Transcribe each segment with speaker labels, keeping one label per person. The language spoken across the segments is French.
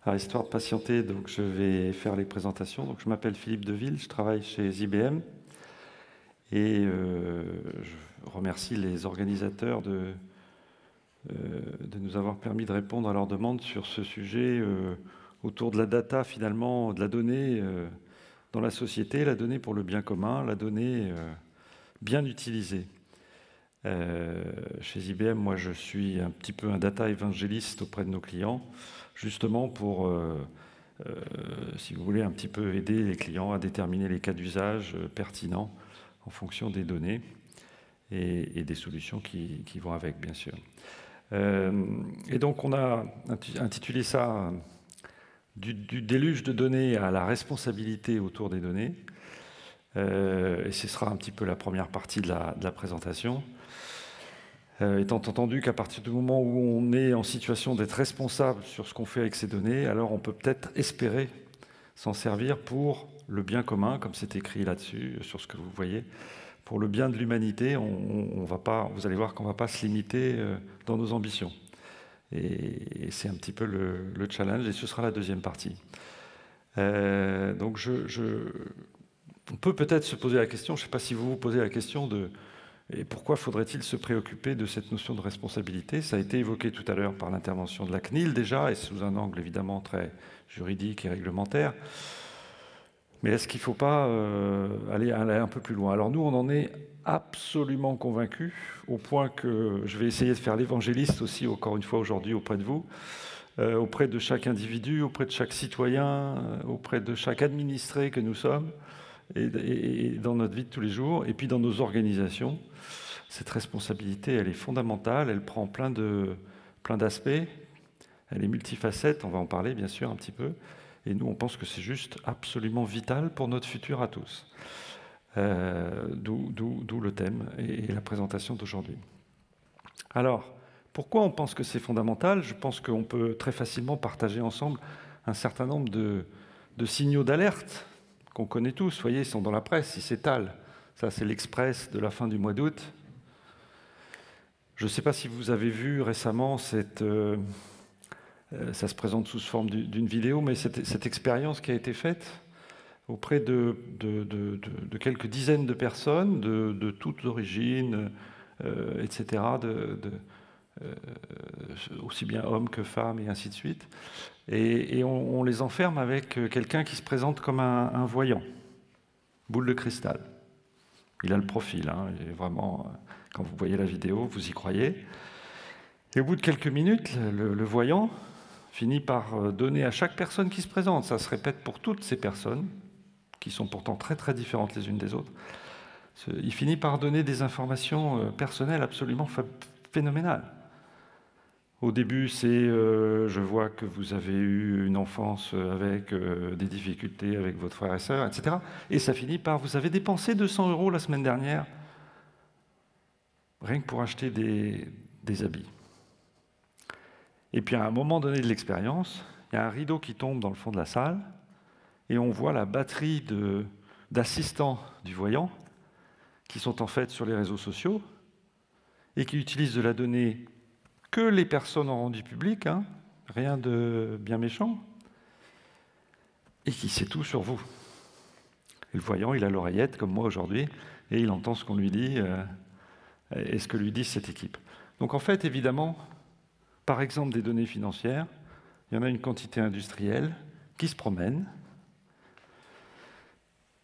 Speaker 1: Alors, histoire de patienter, donc je vais faire les présentations. Donc, je m'appelle Philippe Deville, je travaille chez IBM et je remercie les organisateurs de nous avoir permis de répondre à leurs demandes sur ce sujet autour de la data, finalement, de la donnée dans la société, la donnée pour le bien commun, la donnée bien utilisée. Chez IBM, moi, je suis un petit peu un data évangéliste auprès de nos clients, justement pour, si vous voulez, un petit peu aider les clients à déterminer les cas d'usage pertinents en fonction des données et des solutions qui vont avec, bien sûr. Et donc, on a intitulé ça du déluge de données à la responsabilité autour des données. Et ce sera un petit peu la première partie de la présentation. Étant entendu qu'à partir du moment où on est en situation d'être responsable sur ce qu'on fait avec ces données, alors on peut peut-être espérer s'en servir pour le bien commun, comme c'est écrit là-dessus, sur ce que vous voyez. Pour le bien de l'humanité, on va pas, vous allez voir qu'on ne va pas se limiter dans nos ambitions. Et c'est un petit peu le challenge, et ce sera la deuxième partie. Donc on peut peut-être se poser la question, je ne sais pas si vous vous posez la question de et pourquoi faudrait-il se préoccuper de cette notion de responsabilité? Ça a été évoqué tout à l'heure par l'intervention de la CNIL déjà, et sous un angle évidemment très juridique et réglementaire. Mais est-ce qu'il ne faut pas aller un peu plus loin? Alors nous, on en est absolument convaincus, au point que je vais essayer de faire l'évangéliste aussi, encore une fois aujourd'hui, auprès de vous, auprès de chaque individu, auprès de chaque citoyen, auprès de chaque administré que nous sommes, et dans notre vie de tous les jours, et puis dans nos organisations. Cette responsabilité, elle est fondamentale, elle prend plein d'aspects, elle est multifacette, on va en parler bien sûr un petit peu, et nous on pense que c'est juste absolument vital pour notre futur à tous. D'où le thème et la présentation d'aujourd'hui. Alors, pourquoi on pense que c'est fondamental? Je pense qu'on peut très facilement partager ensemble un certain nombre de signaux d'alerte qu'on connaît tous. Vous voyez, ils sont dans la presse, ils s'étalent. Ça, c'est l'Express de la fin du mois d'août. Je ne sais pas si vous avez vu récemment ça se présente sous forme d'une vidéo, mais cette expérience qui a été faite auprès de quelques dizaines de personnes de toutes origines, etc., aussi bien hommes que femmes et ainsi de suite. Et on les enferme avec quelqu'un qui se présente comme un voyant, boule de cristal. Il a le profil, hein, il est vraiment, quand vous voyez la vidéo, vous y croyez. Et au bout de quelques minutes, le voyant finit par donner à chaque personne qui se présente, ça se répète pour toutes ces personnes, qui sont pourtant très très différentes les unes des autres, il finit par donner des informations personnelles absolument phénoménales. Au début, c'est je vois que vous avez eu une enfance avec des difficultés avec votre frère et sœur, etc. Et ça finit par vous avez dépensé 200 € la semaine dernière, rien que pour acheter des habits. Et puis à un moment donné de l'expérience, il y a un rideau qui tombe dans le fond de la salle et on voit la batterie d'assistants du voyant qui sont en fait sur les réseaux sociaux et qui utilisent de la donnée que les personnes ont rendu public, hein, rien de bien méchant, et qui sait tout sur vous. Et le voyant, il a l'oreillette, comme moi aujourd'hui, et il entend ce qu'on lui dit et ce que lui dit cette équipe. Donc en fait, évidemment, par exemple des données financières, il y en a une quantité industrielle qui se promène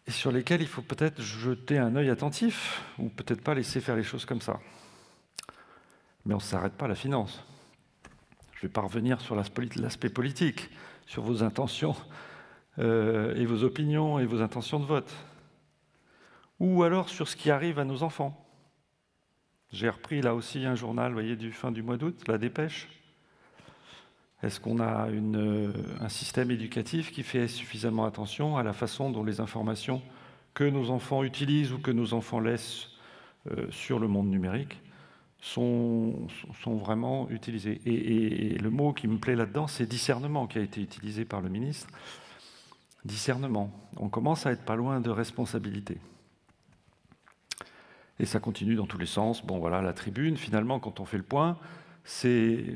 Speaker 1: et sur lesquelles il faut peut-être jeter un œil attentif ou peut-être pas laisser faire les choses comme ça. Mais on ne s'arrête pas à la finance. Je ne vais pas revenir sur l'aspect politique, sur vos intentions et vos opinions et vos intentions de vote. Ou alors sur ce qui arrive à nos enfants. J'ai repris là aussi un journal, vous voyez, du fin du mois d'août, La Dépêche. Est-ce qu'on a un système éducatif qui fait suffisamment attention à la façon dont les informations que nos enfants utilisent ou que nos enfants laissent sur le monde numérique sont vraiment utilisés. Et le mot qui me plaît là-dedans, c'est discernement, qui a été utilisé par le ministre. Discernement. On commence à être pas loin de responsabilité. Et ça continue dans tous les sens. Bon, voilà, la tribune, finalement, quand on fait le point, c'est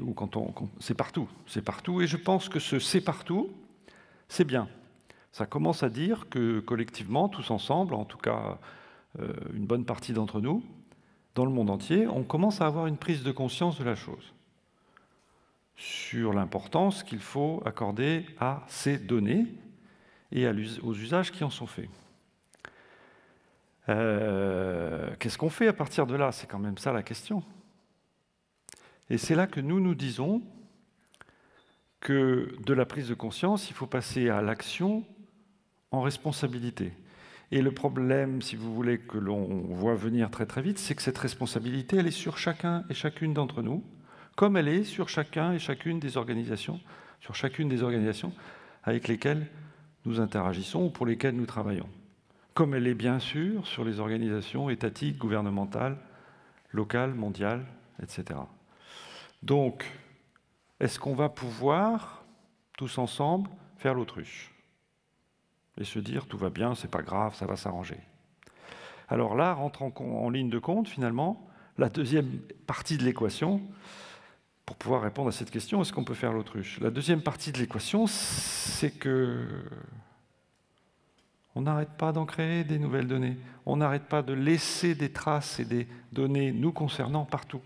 Speaker 1: partout. C'est partout, et je pense que ce « c'est partout », c'est bien. Ça commence à dire que collectivement, tous ensemble, en tout cas une bonne partie d'entre nous, dans le monde entier, on commence à avoir une prise de conscience de la chose, sur l'importance qu'il faut accorder à ces données et aux usages qui en sont faits. Qu'est-ce qu'on fait à partir de là? C'est quand même ça la question. Et c'est là que nous disons que de la prise de conscience, il faut passer à l'action en responsabilité. Et le problème, si vous voulez, que l'on voit venir très très vite, c'est que cette responsabilité, elle est sur chacun et chacune d'entre nous, comme elle est sur chacun et chacune des organisations, sur chacune des organisations avec lesquelles nous interagissons ou pour lesquelles nous travaillons. Comme elle est bien sûr sur les organisations étatiques, gouvernementales, locales, mondiales, etc. Donc, est-ce qu'on va pouvoir, tous ensemble, faire l'autruche et se dire « tout va bien, c'est pas grave, ça va s'arranger ». Alors là, rentre en ligne de compte, finalement, la deuxième partie de l'équation, pour pouvoir répondre à cette question, est-ce qu'on peut faire l'autruche? La deuxième partie de l'équation, c'est que on n'arrête pas d'en créer des nouvelles données. On n'arrête pas de laisser des traces et des données nous concernant partout.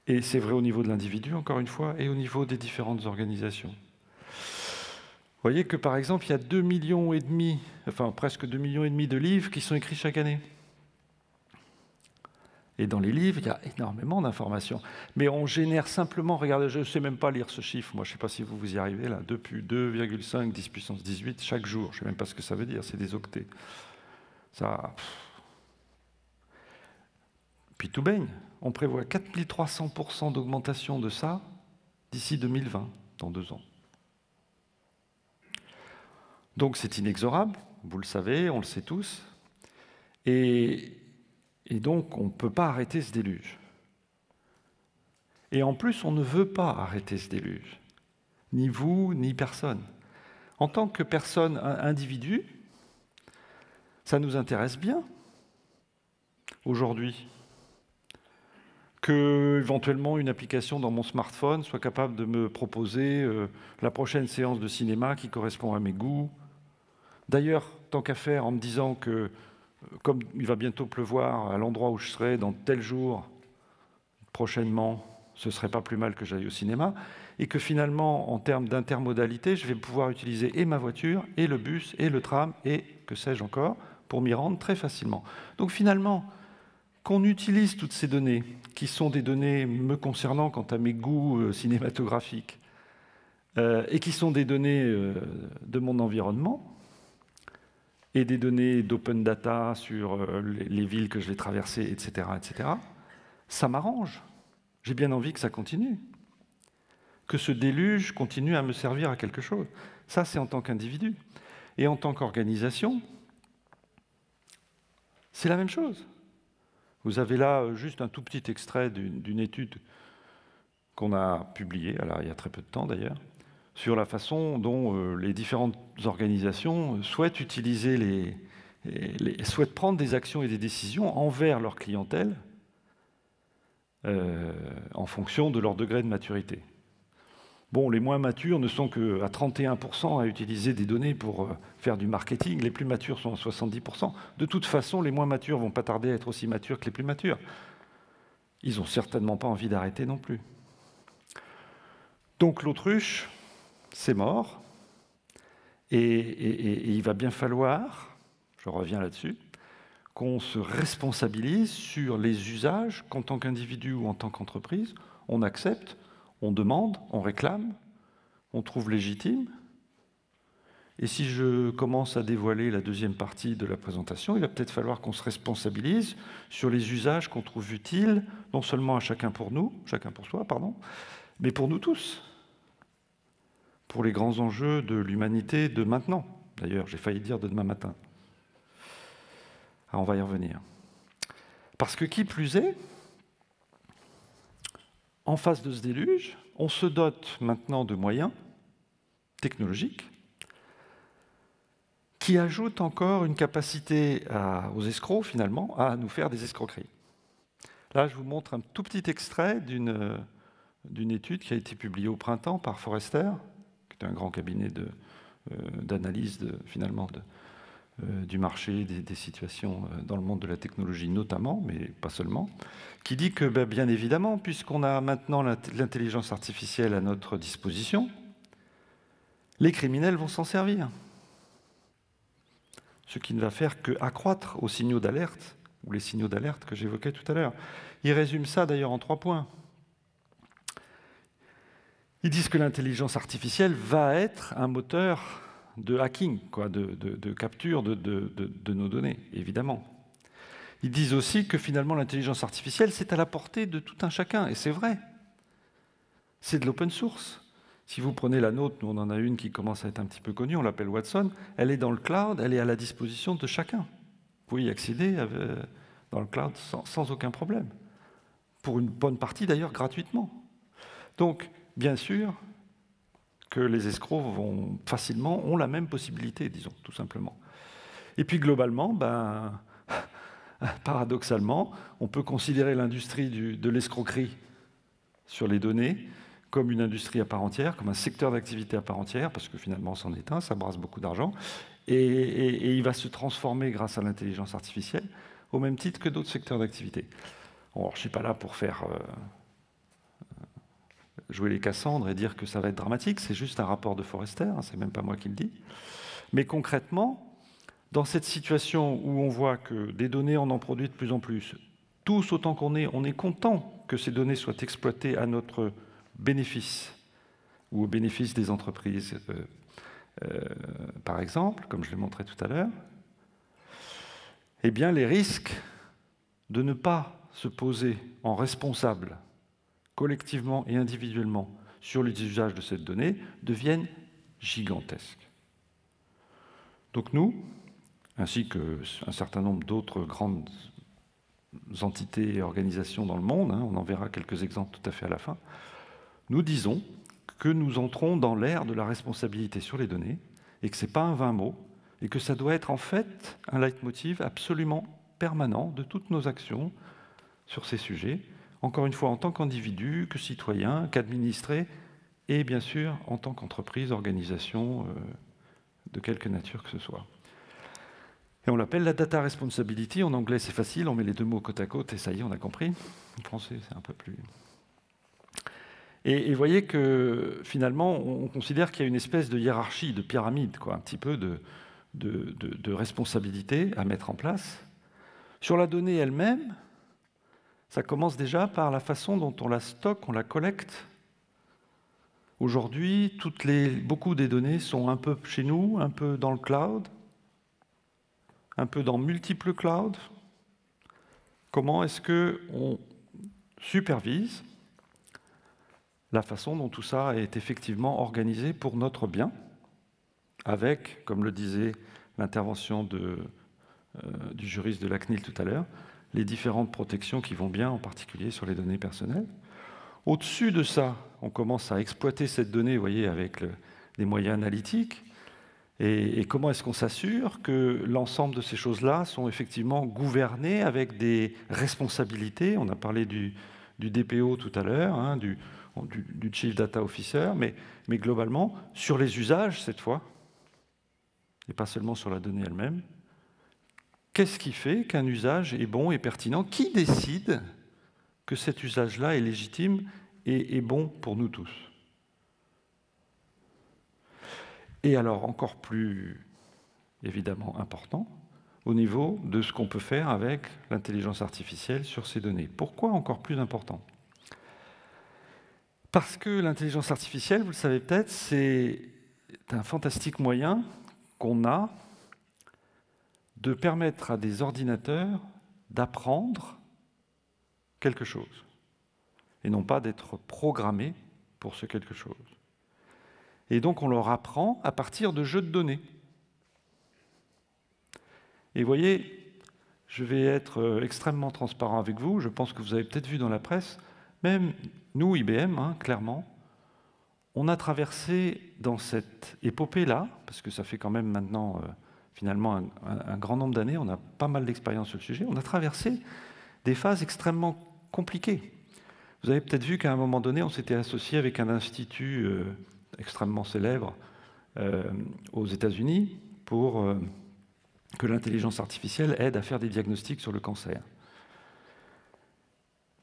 Speaker 1: Et c'est vrai au niveau de l'individu, encore une fois, et au niveau des différentes organisations. Vous voyez que, par exemple, il y a 2,5 millions, enfin presque 2,5 millions de livres qui sont écrits chaque année. Et dans les livres, il y a énormément d'informations. Mais on génère simplement, regardez, je ne sais même pas lire ce chiffre, moi je ne sais pas si vous y arrivez, là, 2,5, 10 puissance 18 chaque jour. Je ne sais même pas ce que ça veut dire, c'est des octets. Ça... Puis tout baigne. On prévoit 4300% d'augmentation de ça d'ici 2020, dans 2 ans. Donc c'est inexorable, vous le savez, on le sait tous. Et donc, on ne peut pas arrêter ce déluge. Et en plus, on ne veut pas arrêter ce déluge. Ni vous, ni personne. En tant que personne, individu, ça nous intéresse bien, aujourd'hui, que, éventuellement, une application dans mon smartphone soit capable de me proposer la prochaine séance de cinéma qui correspond à mes goûts. D'ailleurs, tant qu'à faire, en me disant que comme il va bientôt pleuvoir à l'endroit où je serai dans tel jour, prochainement, ce ne serait pas plus mal que j'aille au cinéma, et que finalement, en termes d'intermodalité, je vais pouvoir utiliser et ma voiture, et le bus, et le tram, et que sais-je encore, pour m'y rendre très facilement. Donc finalement, qu'on utilise toutes ces données, qui sont des données me concernant quant à mes goûts cinématographiques, et qui sont des données de mon environnement, et des données d'open data sur les villes que je vais traverser, etc., ça m'arrange. J'ai bien envie que ça continue. Que ce déluge continue à me servir à quelque chose. Ça, c'est en tant qu'individu. Et en tant qu'organisation, c'est la même chose. Vous avez là juste un tout petit extrait d'une étude qu'on a publiée, il y a très peu de temps d'ailleurs, sur la façon dont les différentes organisations souhaitent utiliser souhaitent prendre des actions et des décisions envers leur clientèle en fonction de leur degré de maturité. Bon, les moins matures ne sont qu'à 31% à utiliser des données pour faire du marketing, les plus matures sont à 70%. De toute façon, les moins matures ne vont pas tarder à être aussi matures que les plus matures. Ils n'ont certainement pas envie d'arrêter non plus. Donc l'autruche, c'est mort, et il va bien falloir, je reviens là-dessus, qu'on se responsabilise sur les usages qu'en tant qu'individu ou en tant qu'entreprise, on accepte, on demande, on réclame, on trouve légitime. Et si je commence à dévoiler la deuxième partie de la présentation, il va peut-être falloir qu'on se responsabilise sur les usages qu'on trouve utiles, non seulement à chacun pour soi, mais pour nous tous. Pour les grands enjeux de l'humanité de maintenant. D'ailleurs, j'ai failli dire de demain matin. Alors, on va y revenir. Parce que qui plus est, en face de ce déluge, on se dote maintenant de moyens technologiques qui ajoutent encore une capacité aux escrocs, finalement, à nous faire des escroqueries. Là, je vous montre un tout petit extrait d'une d'une étude qui a été publiée au printemps par Forrester, qui est un grand cabinet d'analyse finalement du marché, des situations dans le monde de la technologie notamment, mais pas seulement, qui dit que bien évidemment, puisqu'on a maintenant l'intelligence artificielle à notre disposition, les criminels vont s'en servir. Ce qui ne va faire qu'accroître aux signaux d'alerte, ou les signaux d'alerte que j'évoquais tout à l'heure. Ils résument ça d'ailleurs en 3 points. Ils disent que l'intelligence artificielle va être un moteur de hacking, de capture de nos données, évidemment. Ils disent aussi que finalement l'intelligence artificielle, c'est à la portée de tout un chacun, et c'est vrai. C'est de l'open source. Si vous prenez la nôtre, nous on en a une qui commence à être un petit peu connue, on l'appelle Watson, elle est dans le cloud, elle est à la disposition de chacun. Vous pouvez y accéder dans le cloud sans aucun problème. Pour une bonne partie d'ailleurs gratuitement. Donc, bien sûr que les escrocs ont la même possibilité, disons, tout simplement. Et puis globalement, paradoxalement, on peut considérer l'industrie de l'escroquerie sur les données comme une industrie à part entière, comme un secteur d'activité à part entière, parce que finalement c'en est un, ça brasse beaucoup d'argent, et il va se transformer grâce à l'intelligence artificielle, au même titre que d'autres secteurs d'activité. Alors, je ne suis pas là pour faire jouer les Cassandres et dire que ça va être dramatique, c'est juste un rapport de Forrester, hein, c'est même pas moi qui le dis. Mais concrètement, dans cette situation où on voit que des données, on en produit de plus en plus, tous autant qu'on est, on est content que ces données soient exploitées à notre bénéfice, ou au bénéfice des entreprises, par exemple, comme je l'ai montré tout à l'heure, eh bien les risques de ne pas se poser en responsable, collectivement et individuellement, sur l'usage de cette donnée, deviennent gigantesques. Donc nous, ainsi qu'un certain nombre d'autres grandes entités et organisations dans le monde, on en verra quelques exemples tout à fait à la fin, nous disons que nous entrons dans l'ère de la responsabilité sur les données et que ce n'est pas un vain mot et que ça doit être en fait un leitmotiv absolument permanent de toutes nos actions sur ces sujets, encore une fois en tant qu'individu, que citoyen, qu'administré et bien sûr en tant qu'entreprise, organisation de quelque nature que ce soit. Et on l'appelle la data responsibility. En anglais, c'est facile, on met les 2 mots côte à côte et ça y est, on a compris. En français, c'est un peu plus... Et vous voyez que finalement, on considère qu'il y a une espèce de hiérarchie, de pyramide, un petit peu de responsabilité à mettre en place. Sur la donnée elle-même, ça commence déjà par la façon dont on la stocke, on la collecte. Aujourd'hui, beaucoup des données sont un peu chez nous, un peu dans le cloud, un peu dans multiples clouds. Comment est-ce qu'on supervise la façon dont tout ça est effectivement organisé pour notre bien, avec, comme le disait l'intervention du juriste de la CNIL tout à l'heure, les différentes protections qui vont bien, en particulier sur les données personnelles. Au-dessus de ça, on commence à exploiter cette donnée, vous voyez, avec des moyens analytiques. Et comment est-ce qu'on s'assure que l'ensemble de ces choses-là sont effectivement gouvernées avec des responsabilités? On a parlé du DPO tout à l'heure, du Chief Data Officer, mais globalement, sur les usages, cette fois, et pas seulement sur la donnée elle-même, qu'est-ce qui fait qu'un usage est bon et pertinent? Qui décide que cet usage-là est légitime et bon pour nous tous? Et alors, encore plus, évidemment, important, au niveau de ce qu'on peut faire avec l'intelligence artificielle sur ces données. Pourquoi encore plus important? Parce que l'intelligence artificielle, vous le savez peut-être, c'est un fantastique moyen qu'on a de permettre à des ordinateurs d'apprendre quelque chose, et non pas d'être programmés pour ce quelque chose. Et donc on leur apprend à partir de jeux de données. Et vous voyez, je vais être extrêmement transparent avec vous, je pense que vous avez peut-être vu dans la presse, même nous, IBM, clairement, on a traversé dans cette épopée-là, parce que ça fait quand même maintenant, finalement, un grand nombre d'années, on a pas mal d'expérience sur le sujet, on a traversé des phases extrêmement compliquées. Vous avez peut-être vu qu'à un moment donné, on s'était associé avec un institut extrêmement célèbre aux États-Unis pour que l'intelligence artificielle aide à faire des diagnostics sur le cancer.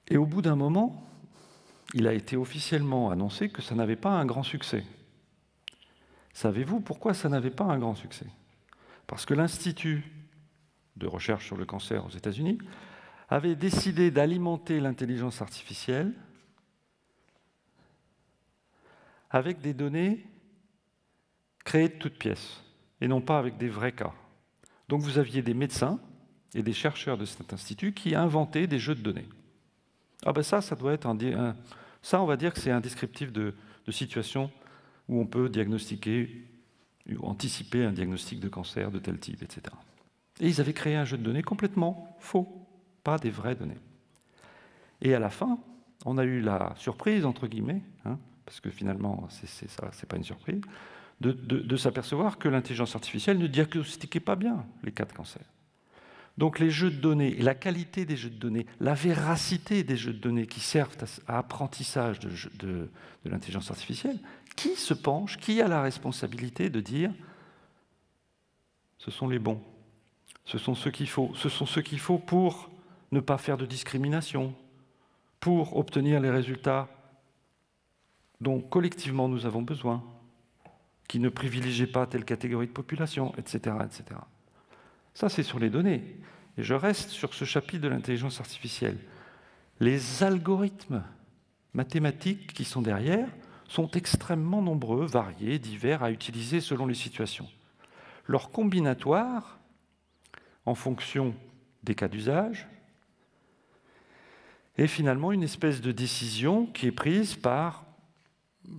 Speaker 1: Et au bout d'un moment, il a été officiellement annoncé que ça n'avait pas un grand succès. Savez-vous pourquoi ça n'avait pas un grand succès? Parce que l'Institut de recherche sur le cancer aux États-Unis avait décidé d'alimenter l'intelligence artificielle avec des données créées de toutes pièces, et non pas avec des vrais cas. Donc vous aviez des médecins et des chercheurs de cet institut qui inventaient des jeux de données. Ah ben ça doit être ça, on va dire que c'est un descriptif de situation où on peut diagnostiquer ou anticiper un diagnostic de cancer de tel type, etc. Et ils avaient créé un jeu de données complètement faux, pas des vraies données. Et à la fin, on a eu la surprise, entre guillemets, parce que finalement, c'est pas une surprise, de s'apercevoir que l'intelligence artificielle ne diagnostiquait pas bien les cas de cancer. Donc les jeux de données, la qualité des jeux de données, la véracité des jeux de données qui servent à apprentissage de l'intelligence artificielle, qui se penche, qui a la responsabilité de dire « ce sont les bons, ce sont ceux qu'il faut pour ne pas faire de discrimination, pour obtenir les résultats dont collectivement nous avons besoin, qui ne privilégient pas telle catégorie de population, etc. etc. » Ça, c'est sur les données. Et je reste sur ce chapitre de l'intelligence artificielle. Les algorithmes mathématiques qui sont derrière sont extrêmement nombreux, variés, divers, à utiliser selon les situations. Leur combinatoire, en fonction des cas d'usage, est finalement une espèce de décision qui est prise par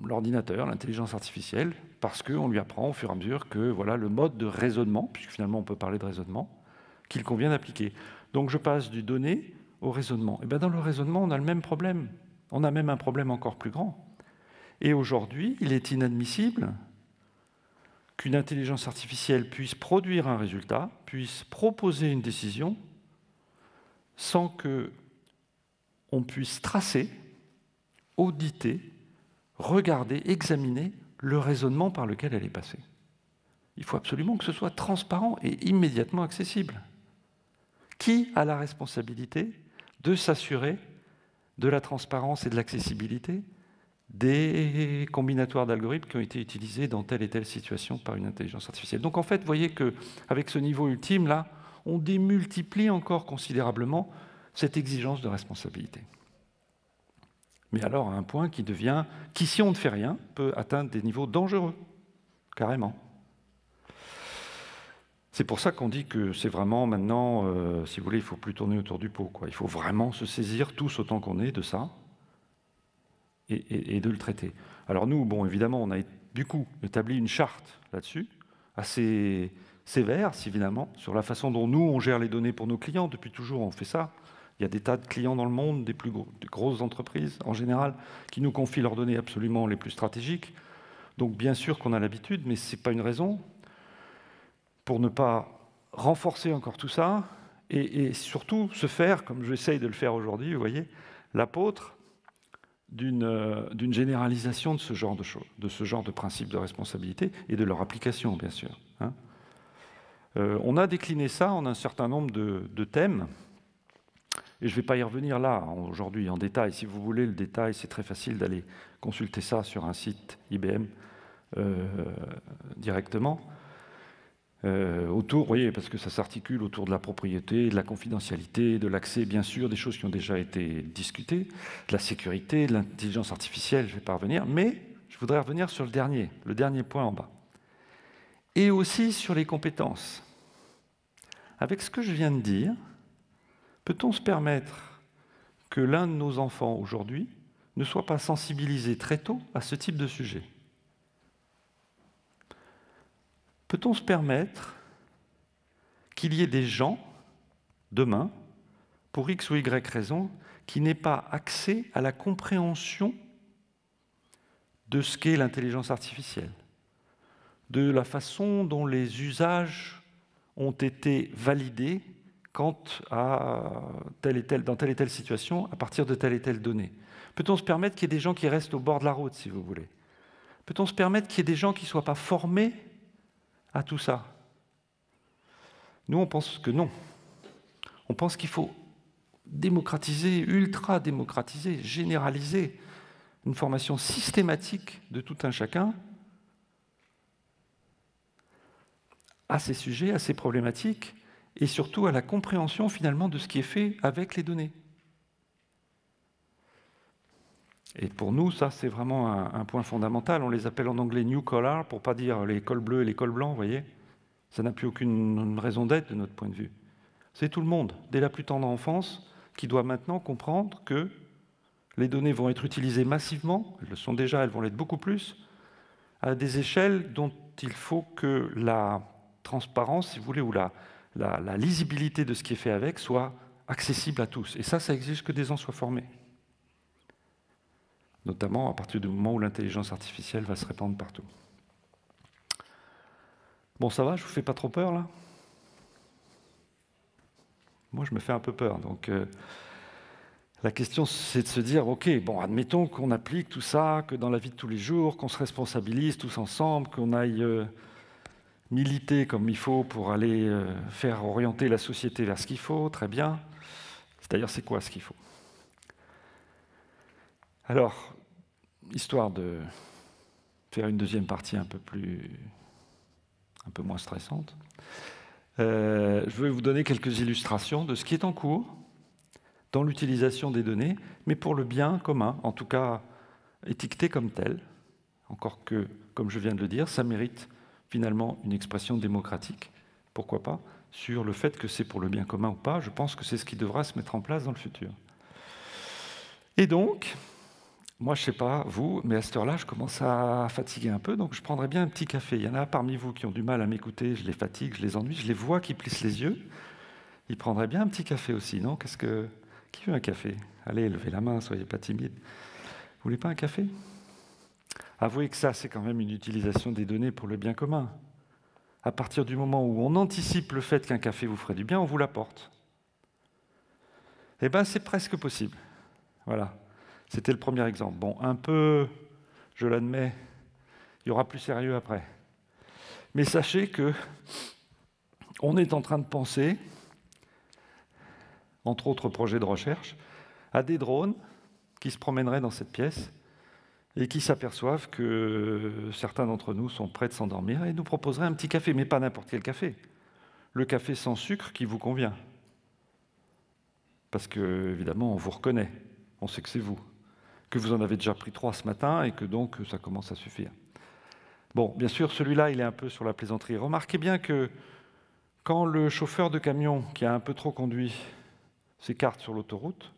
Speaker 1: l'ordinateur, l'intelligence artificielle, parce qu'on lui apprend au fur et à mesure que voilà le mode de raisonnement, puisque finalement on peut parler de raisonnement, qu'il convient d'appliquer. Donc je passe du donné au raisonnement. Et bien dans le raisonnement, on a le même problème. On a même un problème encore plus grand. Et aujourd'hui, il est inadmissible qu'une intelligence artificielle puisse produire un résultat, puisse proposer une décision, sans qu'on puisse tracer, auditer, regarder, examiner le raisonnement par lequel elle est passée. Il faut absolument que ce soit transparent et immédiatement accessible. Qui a la responsabilité de s'assurer de la transparence et de l'accessibilité des combinatoires d'algorithmes qui ont été utilisés dans telle et telle situation par une intelligence artificielle? Donc en fait, vous voyez qu'avec ce niveau ultime, là, on démultiplie encore considérablement cette exigence de responsabilité. Mais alors à un point qui, si on ne fait rien, peut atteindre des niveaux dangereux, carrément. C'est pour ça qu'on dit que c'est vraiment maintenant, si vous voulez, il ne faut plus tourner autour du pot, quoi. Il faut vraiment se saisir, tous autant qu'on est, de ça, et de le traiter. Alors nous, bon, évidemment, on a du coup établi une charte là-dessus, assez sévère, évidemment, sur la façon dont nous, on gère les données pour nos clients. Depuis toujours, on fait ça. Il y a des tas de clients dans le monde, des grosses entreprises, en général, qui nous confient leurs données absolument les plus stratégiques. Donc bien sûr qu'on a l'habitude, mais ce n'est pas une raison pour ne pas renforcer encore tout ça, et surtout se faire, comme j'essaye de le faire aujourd'hui, vous voyez, l'apôtre d'une généralisation de ce genre de choses, de ce genre de principes de responsabilité et de leur application, bien sûr. On a décliné ça en un certain nombre de thèmes, et je ne vais pas y revenir là, aujourd'hui, en détail. Si vous voulez le détail, c'est très facile d'aller consulter ça sur un site IBM directement. Autour, vous voyez, parce que ça s'articule autour de la propriété, de la confidentialité, de l'accès, bien sûr, des choses qui ont déjà été discutées, de la sécurité, de l'intelligence artificielle, je ne vais pas revenir, mais je voudrais revenir sur le dernier point en bas. Et aussi sur les compétences. Avec ce que je viens de dire, peut-on se permettre que l'un de nos enfants aujourd'hui ne soit pas sensibilisé très tôt à ce type de sujet? Peut-on se permettre qu'il y ait des gens, demain, pour X ou Y raison, qui n'aient pas accès à la compréhension de ce qu'est l'intelligence artificielle, de la façon dont les usages ont été validés dans telle et telle situation, à partir de telle et telle donnée? Peut-on se permettre qu'il y ait des gens qui restent au bord de la route, si vous voulez? Peut-on se permettre qu'il y ait des gens qui ne soient pas formés à tout ça? Nous, on pense que non. On pense qu'il faut démocratiser, ultra-démocratiser, généraliser une formation systématique de tout un chacun à ces sujets, à ces problématiques, et surtout à la compréhension finalement de ce qui est fait avec les données. Et pour nous, ça, c'est vraiment un point fondamental. On les appelle en anglais « new collar » pour ne pas dire les cols bleus et les cols blancs, vous voyez. Ça n'a plus aucune raison d'être de notre point de vue. C'est tout le monde, dès la plus tendre enfance, qui doit maintenant comprendre que les données vont être utilisées massivement, elles le sont déjà, elles vont l'être beaucoup plus, à des échelles dont il faut que la transparence, si vous voulez, ou la lisibilité de ce qui est fait avec soit accessible à tous. Et ça exige que des gens soient formés. Notamment à partir du moment où l'intelligence artificielle va se répandre partout. Bon, ça va, je vous fais pas trop peur, là? Moi, je me fais un peu peur. Donc, la question, c'est de se dire, OK, bon, admettons qu'on applique tout ça, que dans la vie de tous les jours, qu'on se responsabilise tous ensemble, qu'on aille militer comme il faut pour aller faire orienter la société vers ce qu'il faut, très bien. C'est-à-dire, c'est quoi ce qu'il faut? Alors, histoire de faire une deuxième partie un peu moins stressante, je vais vous donner quelques illustrations de ce qui est en cours dans l'utilisation des données, mais pour le bien commun, en tout cas étiqueté comme tel, encore que, comme je viens de le dire, ça mérite finalement une expression démocratique, pourquoi pas, sur le fait que c'est pour le bien commun ou pas. Je pense que c'est ce qui devra se mettre en place dans le futur. Et donc, moi je ne sais pas vous, mais à cette heure-là, je commence à fatiguer un peu, donc je prendrais bien un petit café. Il y en a parmi vous qui ont du mal à m'écouter, je les fatigue, je les ennuie, je les vois qui plissent les yeux. Ils prendraient bien un petit café aussi, non? Qui veut un café? Allez, levez la main, soyez pas timide. Vous voulez pas un café? Avouez que ça, c'est quand même une utilisation des données pour le bien commun. À partir du moment où on anticipe le fait qu'un café vous ferait du bien, on vous l'apporte. Eh bien, c'est presque possible. Voilà. C'était le premier exemple. Bon, un peu, je l'admets, il y aura plus sérieux après. Mais sachez que on est en train de penser, entre autres projets de recherche, à des drones qui se promèneraient dans cette pièce et qui s'aperçoivent que certains d'entre nous sont prêts de s'endormir et nous proposeraient un petit café, mais pas n'importe quel café. Le café sans sucre qui vous convient. Parce que, évidemment, on vous reconnaît, on sait que c'est vous, que vous en avez déjà pris 3 ce matin et que donc ça commence à suffire. Bon, bien sûr, celui-là, il est un peu sur la plaisanterie. Remarquez bien que quand le chauffeur de camion qui a un peu trop conduit s'écarte sur l'autoroute,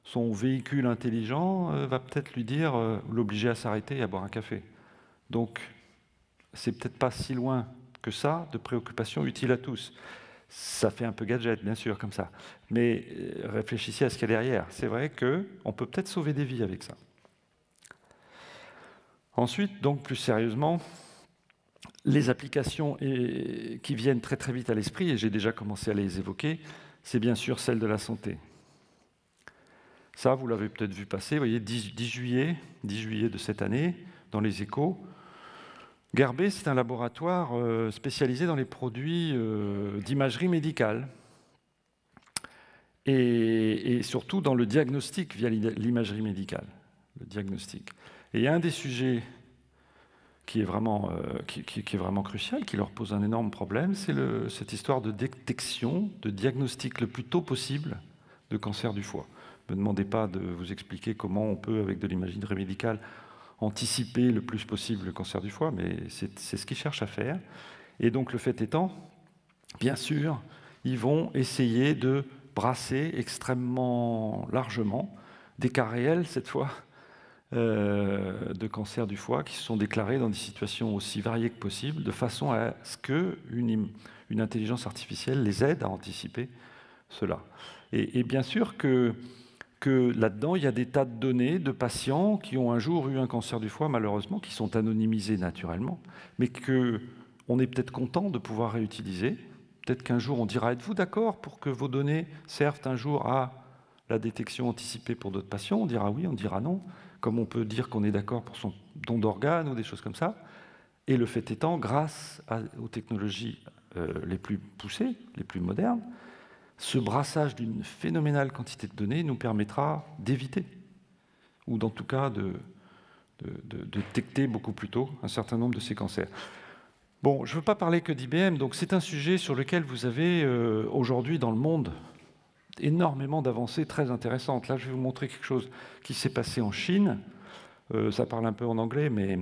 Speaker 1: son véhicule intelligent va peut-être lui dire, l'obliger à s'arrêter et à boire un café. Donc, c'est peut-être pas si loin que ça de préoccupations utiles à tous. Ça fait un peu gadget, bien sûr, comme ça. Mais réfléchissez à ce qu'il y a derrière. C'est vrai qu'on peut peut-être sauver des vies avec ça. Ensuite, donc, plus sérieusement, les applications qui viennent très très vite à l'esprit, et j'ai déjà commencé à les évoquer, c'est bien sûr celle de la santé. Ça, vous l'avez peut-être vu passer, vous voyez, 10 juillet de cette année, dans les Échos. Garbet, c'est un laboratoire spécialisé dans les produits d'imagerie médicale et surtout dans le diagnostic via l'imagerie médicale, le diagnostic. Et il y a un des sujets qui est vraiment crucial, qui leur pose un énorme problème, c'est cette histoire de détection, de diagnostic le plus tôt possible de cancer du foie. Ne me demandez pas de vous expliquer comment on peut, avec de l'imagerie médicale, anticiper le plus possible le cancer du foie, mais c'est ce qu'ils cherchent à faire. Et donc, le fait étant, bien sûr, ils vont essayer de brasser extrêmement largement des cas réels, cette fois, de cancer du foie qui se sont déclarés dans des situations aussi variées que possible, de façon à ce qu'une intelligence artificielle les aide à anticiper cela. Et bien sûr que là-dedans, il y a des tas de données de patients qui ont un jour eu un cancer du foie, malheureusement, qui sont anonymisés naturellement, mais qu'on est peut-être content de pouvoir réutiliser. Peut-être qu'un jour, on dira « Êtes-vous d'accord pour que vos données servent un jour à la détection anticipée pour d'autres patients, on dira oui, on dira non, comme on peut dire qu'on est d'accord pour son don d'organes ou des choses comme ça. Et le fait étant, grâce aux technologies les plus poussées, les plus modernes, ce brassage d'une phénoménale quantité de données nous permettra d'éviter, ou en tout cas de détecter beaucoup plus tôt un certain nombre de ces cancers. Bon, je ne veux pas parler que d'IBM, donc c'est un sujet sur lequel vous avez aujourd'hui dans le monde énormément d'avancées très intéressantes. Là, je vais vous montrer quelque chose qui s'est passé en Chine. Ça parle un peu en anglais, mais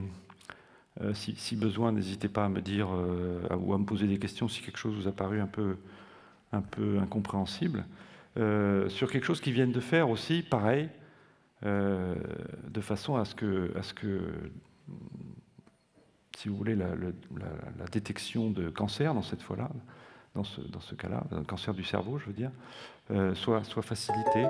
Speaker 1: si besoin, n'hésitez pas à me dire ou à me poser des questions si quelque chose vous a paru un peu incompréhensible. Sur quelque chose qu'ils viennent de faire aussi, pareil, de façon à ce que si vous voulez, la détection de cancer dans cette fois-là, dans ce cas-là, un cancer du cerveau, je veux dire, soit facilitée.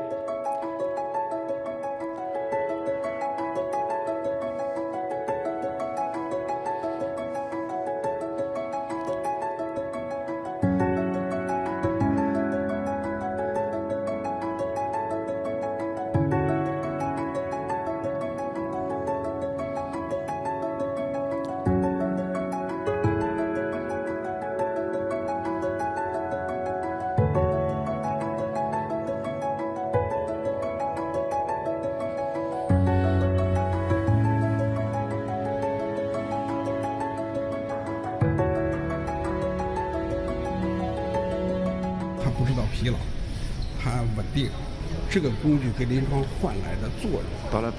Speaker 2: 这个工具给临床换来的作用，可能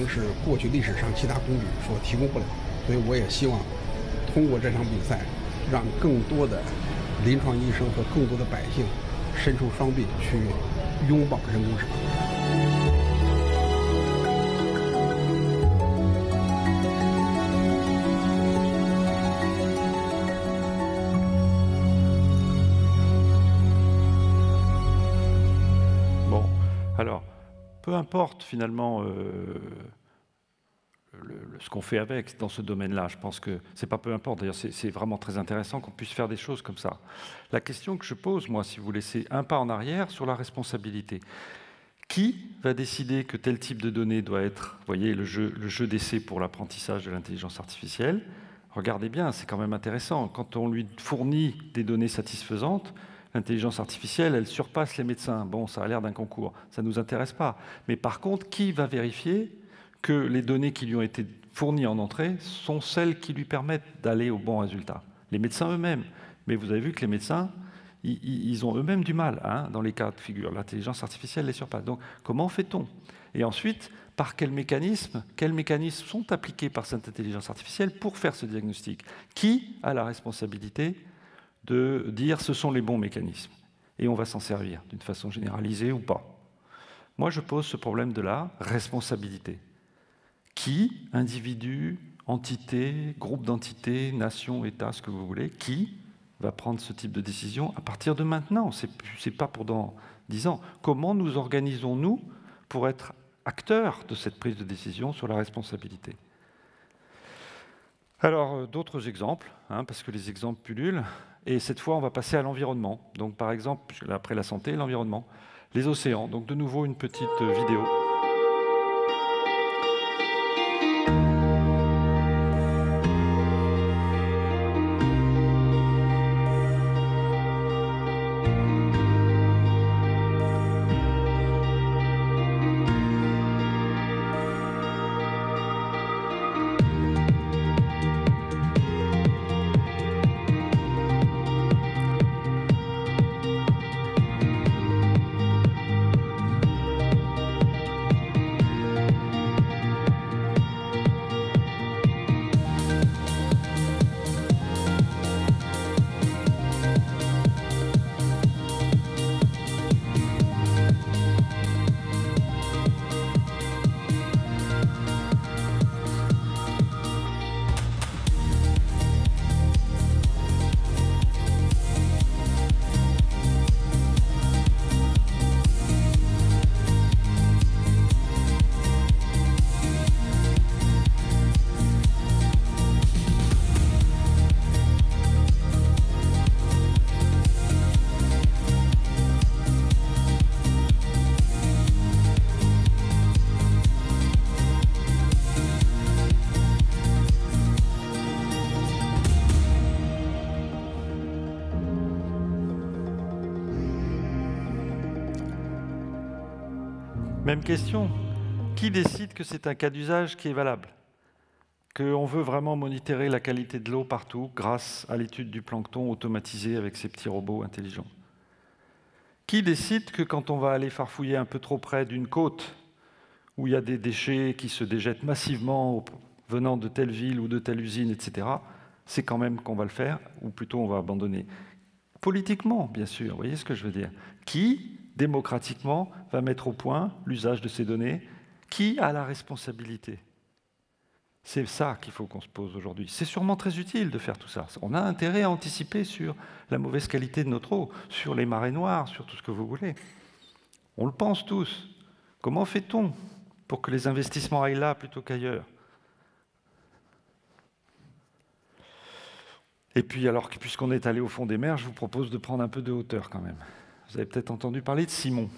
Speaker 2: 是过去历史上其他工具所提供不了，所以我也希望通过这场比赛，让更多的临床医生和更多的百姓伸出双臂去拥抱人工智能。
Speaker 1: Alors, peu importe finalement ce qu'on fait avec dans ce domaine-là. Je pense que c'est pas peu importe. D'ailleurs, c'est vraiment très intéressant qu'on puisse faire des choses comme ça. La question que je pose, moi, si vous laissez un pas en arrière, sur la responsabilité. Qui va décider que tel type de données doit être, vous voyez, le jeu d'essai pour l'apprentissage de l'intelligence artificielle? Regardez bien, c'est quand même intéressant. Quand on lui fournit des données satisfaisantes, l'intelligence artificielle, elle surpasse les médecins. Bon, ça a l'air d'un concours, ça ne nous intéresse pas. Mais par contre, qui va vérifier que les données qui lui ont été fournies en entrée sont celles qui lui permettent d'aller au bon résultat? Les médecins eux-mêmes. Mais vous avez vu que les médecins, ils ont eux-mêmes du mal dans les cas de figure. L'intelligence artificielle les surpasse. Donc, comment fait-on? Et ensuite, par quels mécanismes sont appliqués par cette intelligence artificielle pour faire ce diagnostic? Qui a la responsabilité de dire ce sont les bons mécanismes, et on va s'en servir d'une façon généralisée ou pas? Moi, je pose ce problème de la responsabilité. Qui, individu, entité, groupe d'entités, nation, État, ce que vous voulez, qui va prendre ce type de décision à partir de maintenant? C'est pas pour dans 10 ans. Comment nous organisons-nous pour être acteurs de cette prise de décision sur la responsabilité? Alors, d'autres exemples, parce que les exemples pullulent. Et cette fois, on va passer à l'environnement. Donc, par exemple, après la santé, l'environnement, les océans. Donc, de nouveau, une petite vidéo. Même question. Qui décide que c'est un cas d'usage qui est valable? Qu'on veut vraiment monitorer la qualité de l'eau partout grâce à l'étude du plancton automatisée avec ces petits robots intelligents? Qui décide que quand on va aller farfouiller un peu trop près d'une côte où il y a des déchets qui se déjettent massivement venant de telle ville ou de telle usine, etc., c'est quand même qu'on va le faire, ou plutôt on va abandonner? Politiquement, bien sûr, vous voyez ce que je veux dire? Qui, démocratiquement, va mettre au point l'usage de ces données? Qui a la responsabilité? C'est ça qu'il faut qu'on se pose aujourd'hui. C'est sûrement très utile de faire tout ça. On a intérêt à anticiper sur la mauvaise qualité de notre eau, sur les marées noires, sur tout ce que vous voulez. On le pense tous. Comment fait-on pour que les investissements aillent là plutôt qu'ailleurs? Et puis, alors, puisqu'on est allé au fond des mers, je vous propose de prendre un peu de hauteur quand même. Vous avez peut-être entendu parler de Simon.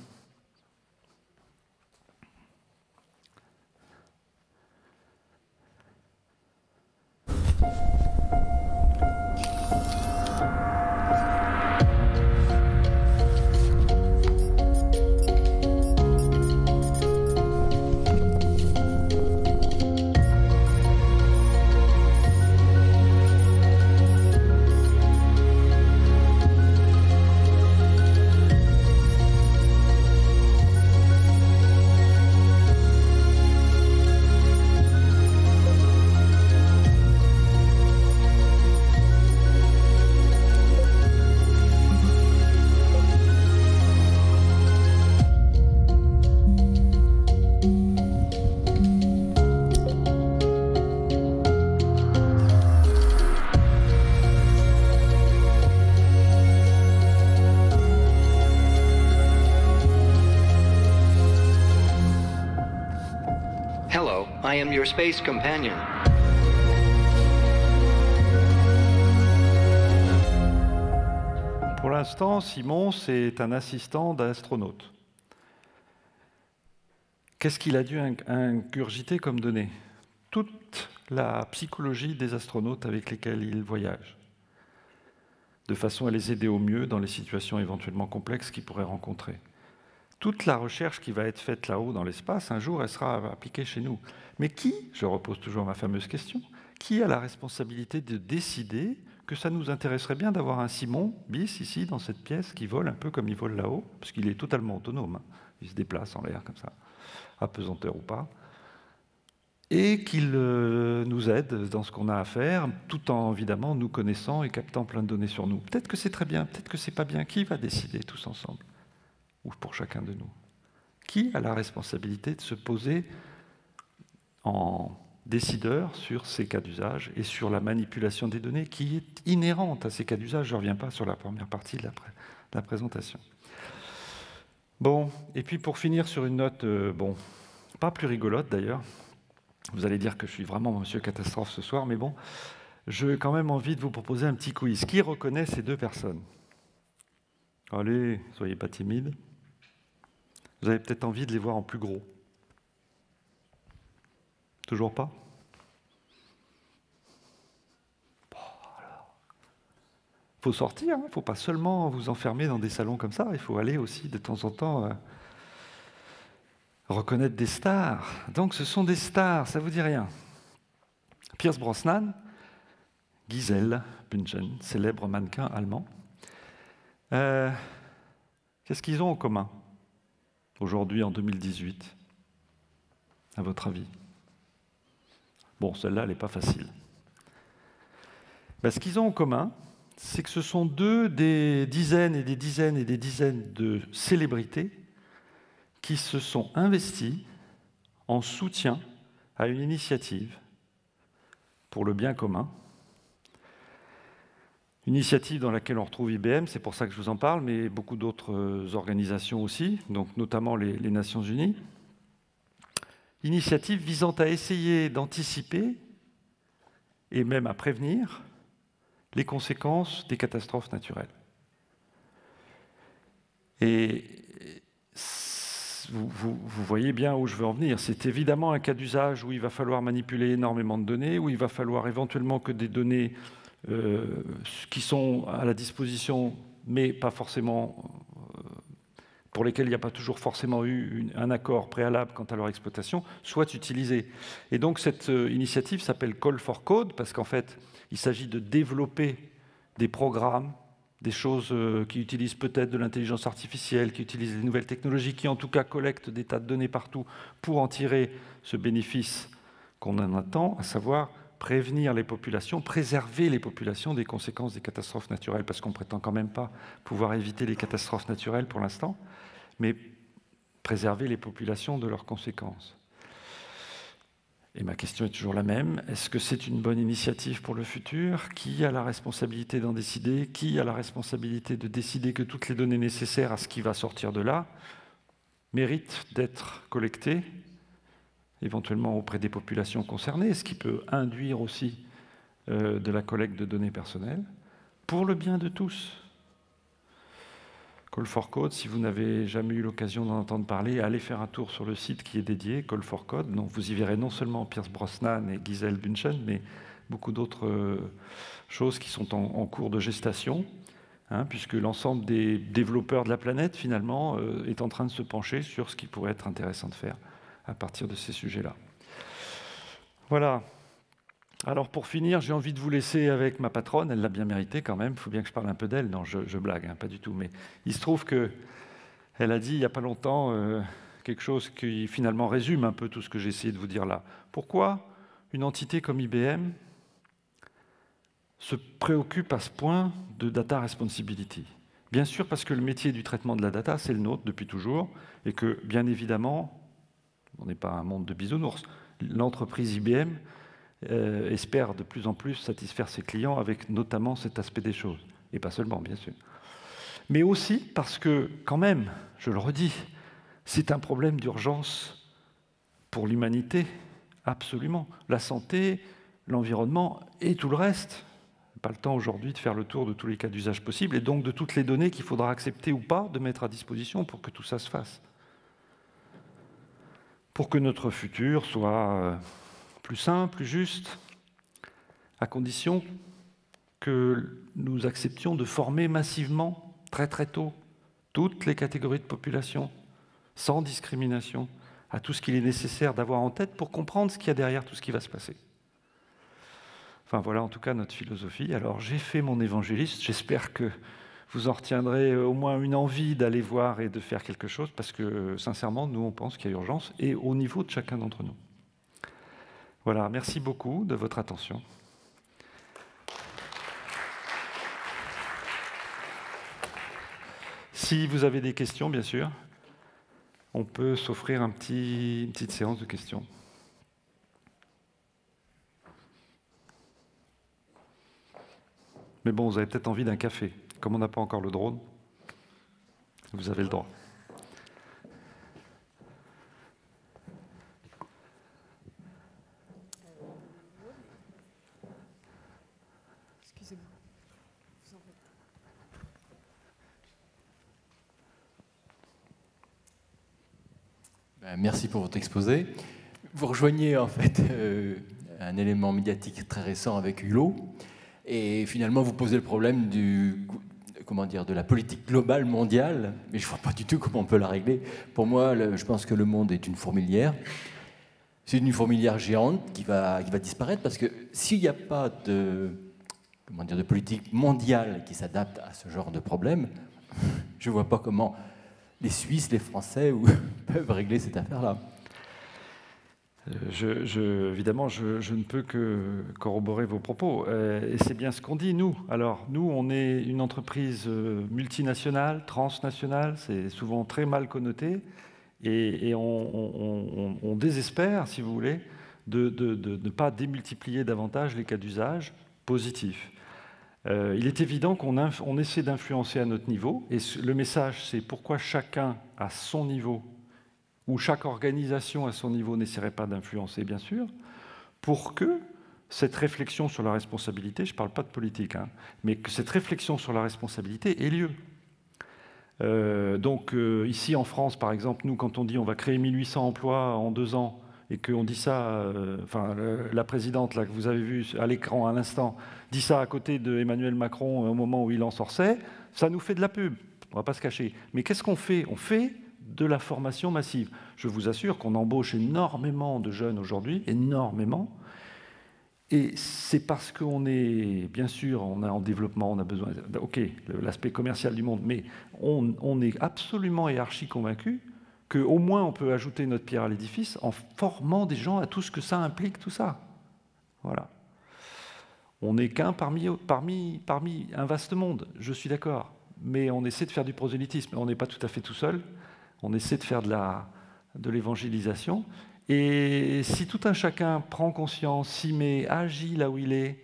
Speaker 3: I am your space companion.
Speaker 1: Pour l'instant, Simon, c'est un assistant d'astronaute. Qu'est-ce qu'il a dû ingurgiter comme données? Toute la psychologie des astronautes avec lesquels il voyage, de façon à les aider au mieux dans les situations éventuellement complexes qu'ils pourraient rencontrer. Toute la recherche qui va être faite là-haut dans l'espace, un jour, elle sera appliquée chez nous. Mais qui, je repose toujours ma fameuse question, qui a la responsabilité de décider que ça nous intéresserait bien d'avoir un Simon bis ici, dans cette pièce, qui vole un peu comme il vole là-haut, parce qu'il est totalement autonome, hein. Il se déplace en l'air comme ça, à pesanteur ou pas, et qu'il nous aide dans ce qu'on a à faire, tout en, évidemment, nous connaissant et captant plein de données sur nous. Peut-être que c'est très bien, peut-être que c'est pas bien. Qui va décider tous ensemble? Ou pour chacun de nous? Qui a la responsabilité de se poser en décideur sur ces cas d'usage et sur la manipulation des données qui est inhérente à ces cas d'usage? Je ne reviens pas sur la première partie de la présentation. Bon, et puis pour finir sur une note, bon, pas plus rigolote d'ailleurs, vous allez dire que je suis vraiment Monsieur Catastrophe ce soir, mais bon, j'ai quand même envie de vous proposer un petit quiz. Qui reconnaît ces deux personnes? Allez, soyez pas timides. Vous avez peut-être envie de les voir en plus gros. Toujours pas? Bon, alors. Il faut sortir, il ne faut pas seulement vous enfermer dans des salons comme ça, il faut aller aussi de temps en temps reconnaître des stars. Donc ce sont des stars, ça ne vous dit rien. Pierce Brosnan, Gisele Bündchen, célèbre mannequin allemand. Qu'est-ce qu'ils ont en commun aujourd'hui, en 2018, à votre avis? Bon, celle-là, elle n'est pas facile. Ben, ce qu'ils ont en commun, c'est que ce sont des dizaines et des dizaines et des dizaines de célébrités qui se sont investis en soutien à une initiative pour le bien commun. Une initiative dans laquelle on retrouve IBM, c'est pour ça que je vous en parle, mais beaucoup d'autres organisations aussi, donc notamment les Nations Unies. Initiative visant à essayer d'anticiper et même à prévenir les conséquences des catastrophes naturelles. Et vous voyez bien où je veux en venir. C'est évidemment un cas d'usage où il va falloir manipuler énormément de données, où il va falloir éventuellement que des données qui sont à la disposition, mais pas forcément pour lesquels il n'y a pas toujours forcément eu un accord préalable quant à leur exploitation, soient utilisés. Et donc cette initiative s'appelle Call for Code, parce qu'en fait, il s'agit de développer des programmes, des choses qui utilisent peut-être de l'intelligence artificielle, qui utilisent des nouvelles technologies, qui en tout cas collectent des tas de données partout pour en tirer ce bénéfice qu'on en attend, à savoir prévenir les populations, préserver les populations des conséquences des catastrophes naturelles, parce qu'on ne prétend quand même pas pouvoir éviter les catastrophes naturelles pour l'instant, mais préserver les populations de leurs conséquences. Et ma question est toujours la même, est-ce que c'est une bonne initiative pour le futur? Qui a la responsabilité d'en décider? Qui a la responsabilité de décider que toutes les données nécessaires à ce qui va sortir de là méritent d'être collectées, éventuellement auprès des populations concernées, ce qui peut induire aussi de la collecte de données personnelles, pour le bien de tous. Call for Code, si vous n'avez jamais eu l'occasion d'en entendre parler, allez faire un tour sur le site qui est dédié, Call for Code. Donc vous y verrez non seulement Pierce Brosnan et Gisèle Bündchen, mais beaucoup d'autres choses qui sont en cours de gestation, hein, puisque l'ensemble des développeurs de la planète, finalement, est en train de se pencher sur ce qui pourrait être intéressant de faire à partir de ces sujets-là. Voilà. Alors pour finir, j'ai envie de vous laisser avec ma patronne, elle l'a bien mérité quand même, il faut bien que je parle un peu d'elle, non je blague, hein, pas du tout, mais il se trouve qu'elle a dit il n'y a pas longtemps quelque chose qui finalement résume un peu tout ce que j'ai essayé de vous dire là. Pourquoi une entité comme IBM se préoccupe à ce point de data responsibility? Bien sûr parce que le métier du traitement de la data, c'est le nôtre depuis toujours, et que bien évidemment, on n'est pas un monde de bisounours, l'entreprise IBM espère de plus en plus satisfaire ses clients avec notamment cet aspect des choses. Et pas seulement, bien sûr. Mais aussi parce que, quand même, je le redis, c'est un problème d'urgence pour l'humanité, absolument. La santé, l'environnement et tout le reste. Pas le temps aujourd'hui de faire le tour de tous les cas d'usage possibles et donc de toutes les données qu'il faudra accepter ou pas de mettre à disposition pour que tout ça se fasse. Pour que notre futur soit plus sain, plus juste, à condition que nous acceptions de former massivement, très très tôt, toutes les catégories de population, sans discrimination, à tout ce qu'il est nécessaire d'avoir en tête pour comprendre ce qu'il y a derrière tout ce qui va se passer. Enfin voilà en tout cas notre philosophie. Alors j'ai fait mon évangéliste, j'espère que vous en retiendrez au moins une envie d'aller voir et de faire quelque chose, parce que, sincèrement, nous, on pense qu'il y a urgence, et au niveau de chacun d'entre nous. Voilà, merci beaucoup de votre attention. Si vous avez des questions, bien sûr, on peut s'offrir une petite séance de questions. Mais bon, vous avez peut-être envie d'un café. Comme on n'a pas encore le drone, vous avez le droit.
Speaker 4: Excusez-moi.
Speaker 5: Merci pour votre exposé. Vous rejoignez en fait un élément médiatique très récent avec Hulot, et finalement vous posez le problème de la politique globale mondiale, mais je ne vois pas du tout comment on peut la régler. Pour moi, je pense que le monde est une fourmilière. C'est une fourmilière géante qui va disparaître, parce que s'il n'y a pas de politique mondiale qui s'adapte à ce genre de problème, je ne vois pas comment les Suisses, les Français peuvent régler cette affaire-là.
Speaker 1: Évidemment, je ne peux que corroborer vos propos. Et c'est bien ce qu'on dit, nous. Alors, nous, on est une entreprise multinationale, transnationale, c'est souvent très mal connoté, et on désespère, si vous voulez, de ne pas démultiplier davantage les cas d'usage positifs. Il est évident qu'on essaie d'influencer à notre niveau, et le message, c'est pourquoi chacun à son niveau, ou chaque organisation à son niveau n'essaierait pas d'influencer, bien sûr, pour que cette réflexion sur la responsabilité, je ne parle pas de politique, hein, mais que cette réflexion sur la responsabilité ait lieu. Ici en France, par exemple, nous, quand on dit on va créer 1800 emplois en 2 ans, et qu'on dit ça, la présidente là, que vous avez vue à l'écran à l'instant, dit ça à côté d'Emmanuel Macron au moment où il en sortait, ça nous fait de la pub. on ne va pas se cacher. Mais qu'est-ce qu'on fait? On fait de la formation massive. Je vous assure qu'on embauche énormément de jeunes aujourd'hui, énormément. Et c'est parce qu'on est, bien sûr, on est en développement, on a besoin, ok, l'aspect commercial du monde, mais on est absolument et archi convaincu qu'au moins on peut ajouter notre pierre à l'édifice en formant des gens à tout ce que ça implique, tout ça. Voilà. On n'est qu'un parmi un vaste monde, je suis d'accord, mais on essaie de faire du prosélytisme, on n'est pas tout à fait tout seul, on essaie de faire de l'évangélisation. Et si tout un chacun prend conscience, s'y met, agit là où il est,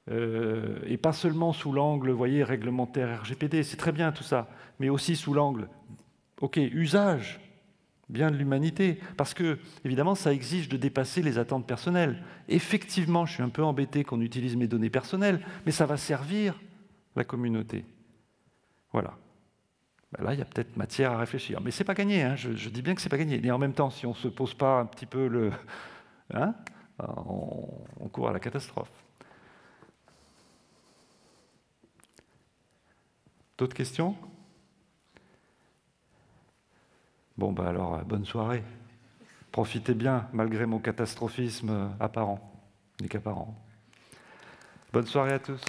Speaker 1: et pas seulement sous l'angle, vous voyez, réglementaire RGPD, c'est très bien tout ça, mais aussi sous l'angle, ok, usage, bien de l'humanité, parce que, évidemment, ça exige de dépasser les attentes personnelles. Effectivement, je suis un peu embêté qu'on utilise mes données personnelles, mais ça va servir la communauté. Voilà. Ben là, il y a peut-être matière à réfléchir. Mais ce n'est pas gagné, hein. Je dis bien que ce n'est pas gagné. Et en même temps, si on ne se pose pas un petit peu le... Hein, on court à la catastrophe. D'autres questions? Bon, ben alors, bonne soirée. Profitez bien, malgré mon catastrophisme apparent, unique apparent. Bonne soirée à tous.